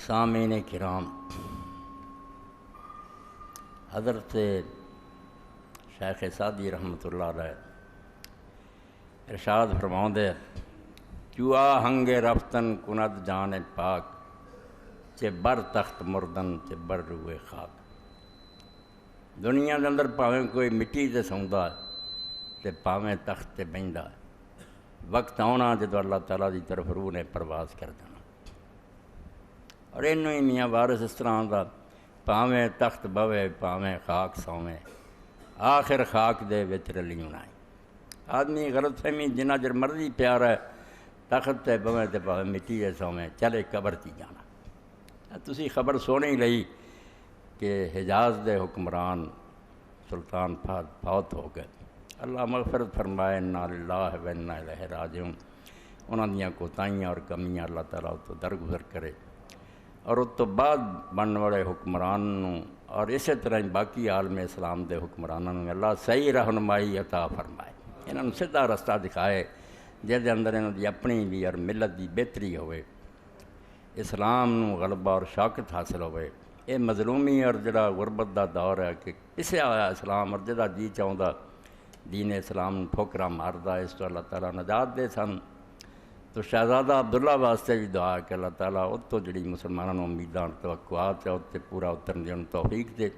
سامعین کرام، حضرت شیخ سعدی رحمۃ اللہ علیہ ارشاد فرماؤندے چوا ہنگ رفتن کند جان پاک چے بر تخت مردن چے بر روئے خاک۔ دنیا دے اندر پاویں کوئی مٹی تے سوندا تے پاویں تخت تے بہندا، وقت آنا جدو اللہ تعالیٰ دی طرف روح نے پرواز کر دینا۔ اور انہوں ہی میاں وارث اس طرح آندا پاویں تخت بوے پاویں خاک سویں، آخر خاک دے وچ رلی ہونا ہے۔ آدمی غلط فہمی جنہ چر مرضی پیارا ہے، تخت تے بویں تے پاویں مٹی دے سویں، چلے قبر تی جانا۔ تسی خبر سونی لئی کہ حجاز دے حکمران سلطان فہد فوت ہو گئے، اللہ مغفرت فرمائے، انا للہ و انا الیہ راجعون۔ انہاں دیاں کوتاہیاں اور کمیاں اللہ تعالیٰ تو درگزر کرے، اور اس تو بعد بننے والے حکمران اور اسی طرح باقی عالم اسلام دے حکمرانوں اللہ صحیح رہنمائی عطا فرمائے، انہوں نے سیدھا رستہ دکھائے جہدے اندر انہوں دی اپنی بھی اور ملت دی بہتری ہوئے، اسلام نو غلبہ اور شوکت حاصل ہوئے۔ یہ مظلومی اور جڑا غربت دا دور ہے کہ اسے آیا اسلام، اور جڑا جی چاہتا دین اسلام ٹھوکرا ماردا، اس تو اللہ تعالیٰ نجات دے سن۔ تو شہزادہ عبداللہ واسطے بھی دعا کہ اللہ تعالیٰ اس تو جڑی مسلمانوں امیداں توقعات ہے اس تے پورا اترن دی توفیق دے۔